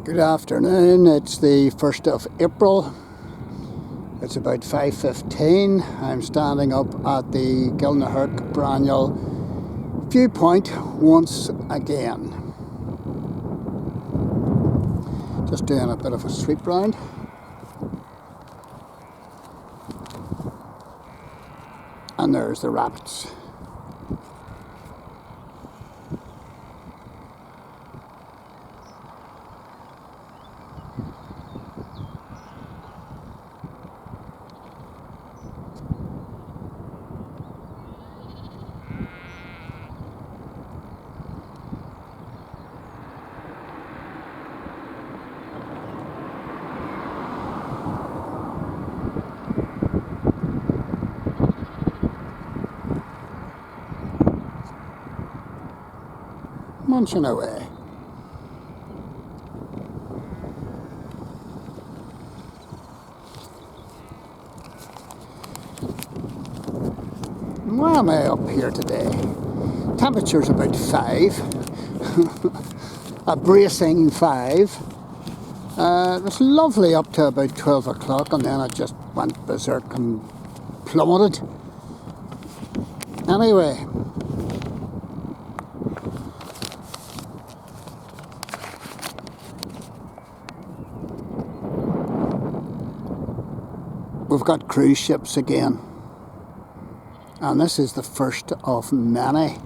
Good afternoon, it's the 1st of April. It's about 5:15. I'm standing up at the Gilnahirk Braniel viewpoint once again. Just doing a bit of a sweep round. And there's the rapids. Munching away. Why am I up here today? Temperature's about 5. A bracing 5. It was lovely up to about 12 o'clock and then it just went berserk and plummeted. Anyway. We've got cruise ships again, and this is the first of many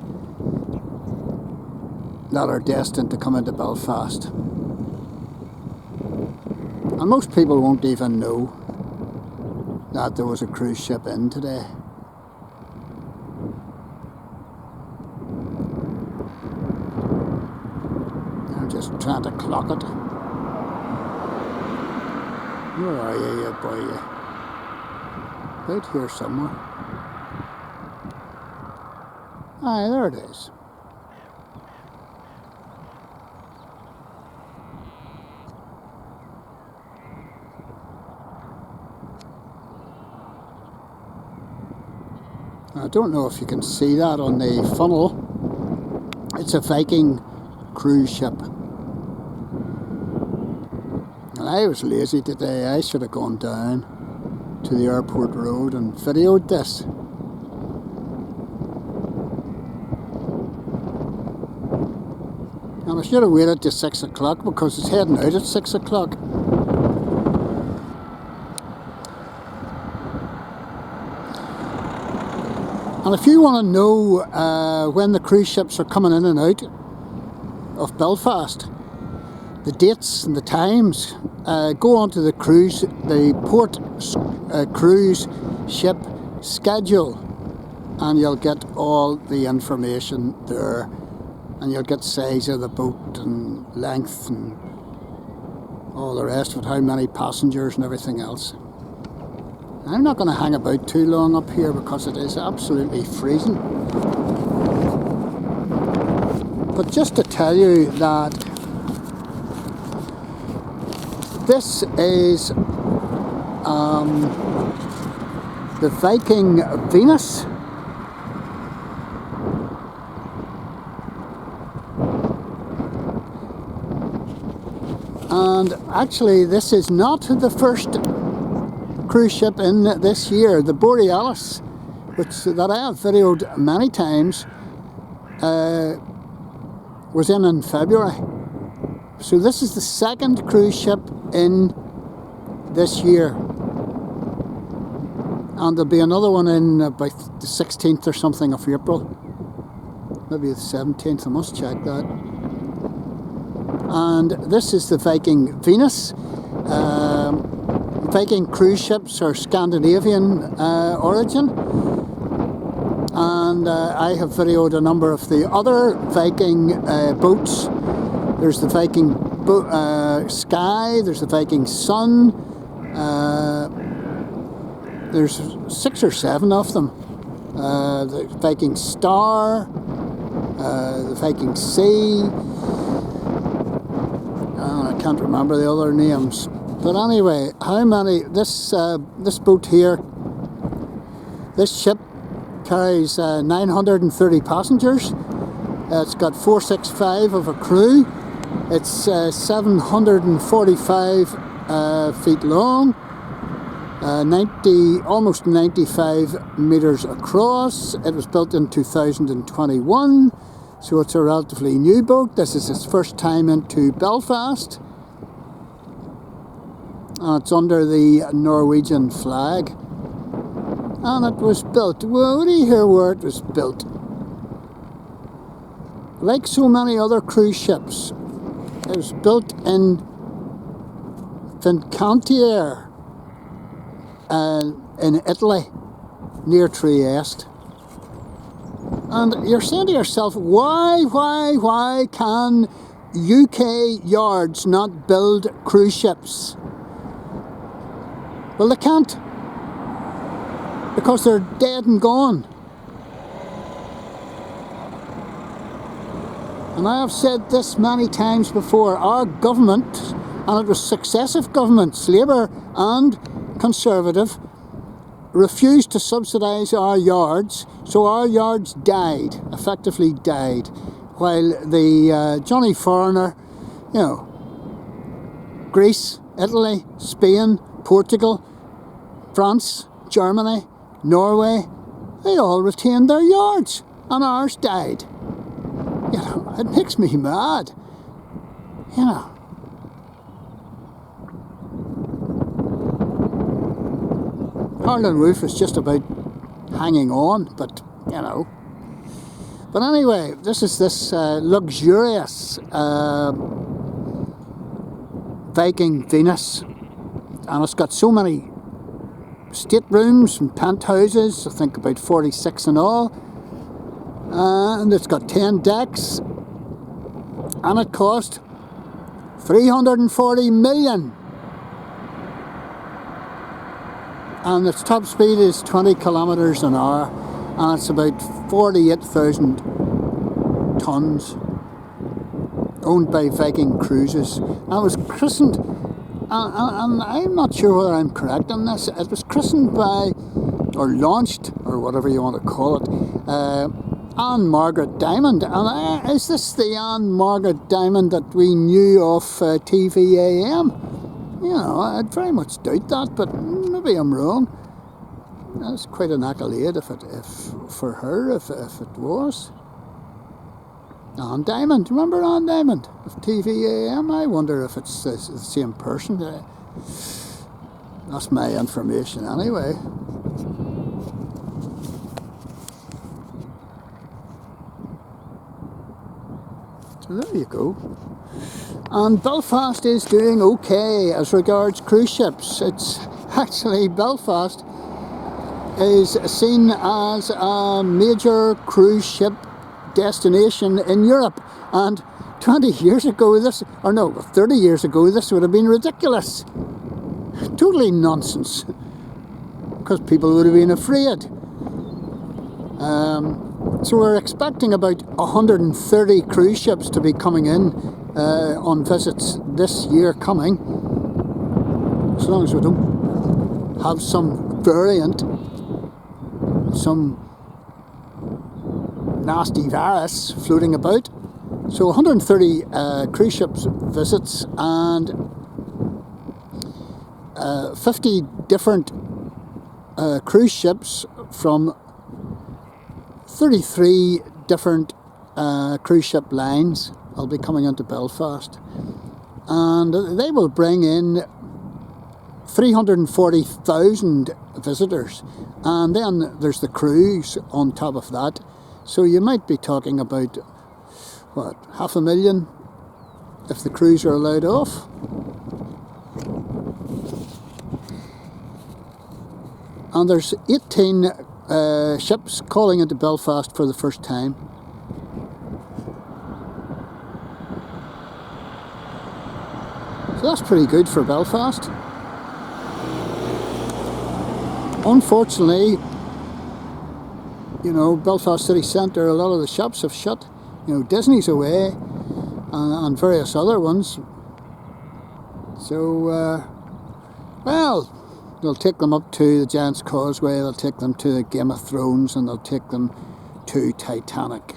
that are destined to come into Belfast. And most people won't even know that there was a cruise ship in today. I'm just trying to clock it. Where are you boy? Right here somewhere. Aye, there it is. I don't know if you can see that on the funnel. It's a Viking cruise ship. And I was lazy today. I should have gone down to the airport road and videoed this. And I should have waited to 6 o'clock because it's heading out at 6 o'clock. And if you want to know when the cruise ships are coming in and out of Belfast, the dates and the times, go onto the port cruise ship schedule, and you'll get all the information there, and you'll get size of the boat and length and all the rest of it, how many passengers and everything else. I'm not going to hang about too long up here because it is absolutely freezing. But just to tell you that this is the Viking Venus. And actually this is not the first cruise ship in this year. The Borealis, that I have videoed many times, was in February. So this is the second cruise ship in this year. And there'll be another one in about the 16th or something of April. Maybe the 17th, I must check that. And this is the Viking Venus. Viking cruise ships are Scandinavian origin. And I have videoed a number of the other Viking boats. There's the Viking Sky, there's the Viking Sun, there's 6 or 7 of them. The Viking Star, the Viking Sea, I can't remember the other names. But anyway, how many, this boat here, this ship carries 930 passengers. It's got 465 of a crew. It's 745 feet long, almost 95 metres across. It was built in 2021, so it's a relatively new boat. This is its first time into Belfast. It's under the Norwegian flag. And it was built, well, do you hear where it was built? Like so many other cruise ships, it was built in Fincantieri in Italy, near Trieste. And you're saying to yourself, why can UK yards not build cruise ships? Well, they can't, because they're dead and gone. And I have said this many times before, our government, and it was successive governments, Labour and Conservative, refused to subsidise our yards, so our yards died, effectively died, while the Johnny Foreigner, you know, Greece, Italy, Spain, Portugal, France, Germany, Norway, they all retained their yards, and ours died. You know, it makes me mad, you know. Harland Roof is just about hanging on, but, you know. But anyway, this is this luxurious Viking Venus, and it's got so many staterooms and penthouses, I think about 46 in all. And it's got 10 decks, and it cost 340 million. And its top speed is 20 kilometres an hour, and it's about 48,000 tons, owned by Viking Cruises. And it was christened, and I'm not sure whether I'm correct on this, it was christened by, or launched, or whatever you want to call it, Anne Margaret Diamond. And is this the Anne Margaret Diamond that we knew of TVAM? You know, I'd very much doubt that, but maybe I'm wrong. That's quite an accolade for her if it was. Anne Diamond, remember Anne Diamond of TVAM? I wonder if it's the same person. That's my information anyway. So there you go. And Belfast is doing okay as regards cruise ships. It's actually, Belfast is seen as a major cruise ship destination in Europe. And 20 years ago, 30 years ago, this would have been ridiculous. Totally nonsense. Because people would have been afraid. So we're expecting about 130 cruise ships to be coming in on visits this year coming, as long as we don't have some variant, some nasty virus floating about. So 130 cruise ships visits, and 50 different cruise ships from 33 different cruise ship lines will be coming into Belfast, and they will bring in 340,000 visitors, and then there's the cruise on top of that, so you might be talking about, what, 500,000 if the crews are allowed off. And there's 18 ships calling into Belfast for the first time. So that's pretty good for Belfast. Unfortunately, you know, Belfast city centre, a lot of the shops have shut. You know, Disney's away, and various other ones. So, well, they'll take them up to the Giant's Causeway, they'll take them to the Game of Thrones, and they'll take them to Titanic.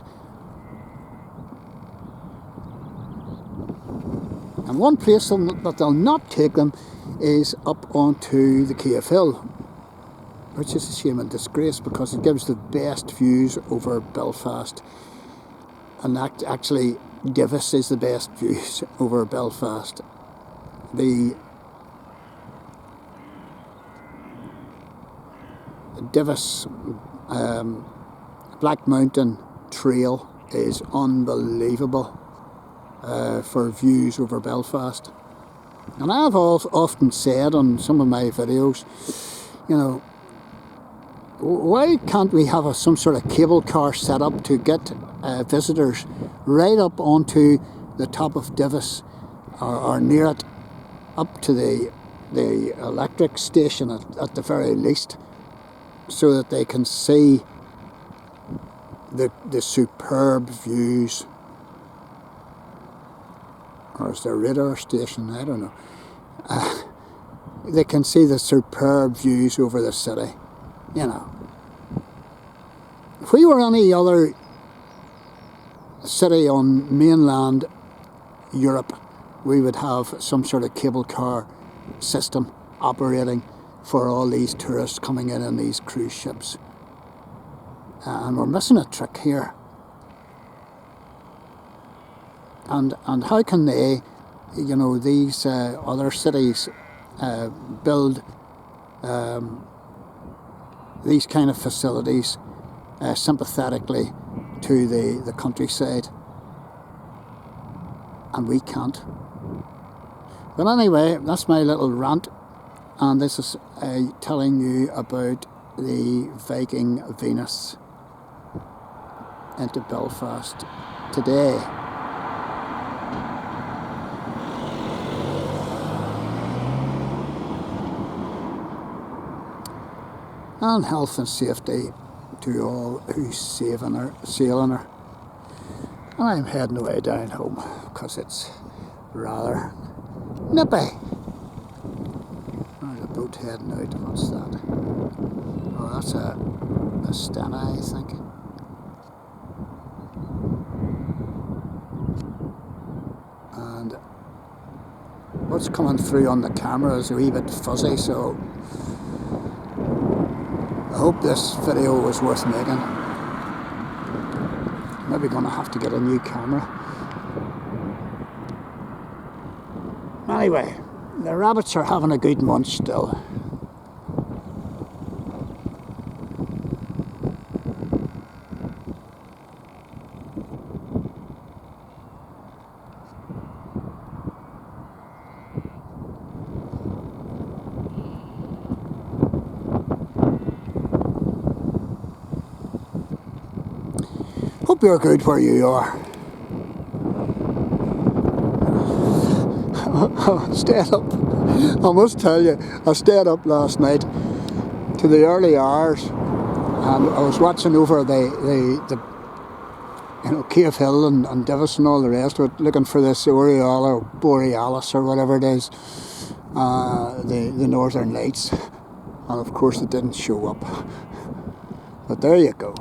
And one place that they'll not take them is up onto the Cave Hill, which is a shame and disgrace because it gives the best views over Belfast. And actually, Divis is the best views over Belfast. The Divis Black Mountain Trail is unbelievable for views over Belfast. And I've often said on some of my videos, you know, why can't we have some sort of cable car set up to get visitors right up onto the top of Divis or near it, up to the electric station at the very least, so that they can see the superb views. Or is there a radar station? I don't know. They can see the superb views over the city, you know. If we were any other city on mainland Europe, we would have some sort of cable car system operating for all these tourists coming in these cruise ships. And we're missing a trick here. And how can they, you know, these other cities build these kind of facilities sympathetically to the countryside, and we can't? But anyway, that's my little rant, and this is telling you about the Viking Venus into Belfast today. And health and safety to all who's sailing her. And I'm heading away down home because it's rather nippy. There's a boat heading out. What's that? Oh, that's a Stena, I think. And what's coming through on the camera is a wee bit fuzzy, so I hope this video was worth making. Maybe going to have to get a new camera. Anyway, the rabbits are having a good munch still. Hope you're good where you are. I stayed up. I must tell you, I stayed up last night to the early hours, and I was watching over the you know, Cave Hill and Divis and all the rest of it, looking for this Aureole or Borealis or whatever it is, the Northern Lights, and of course it didn't show up. But there you go.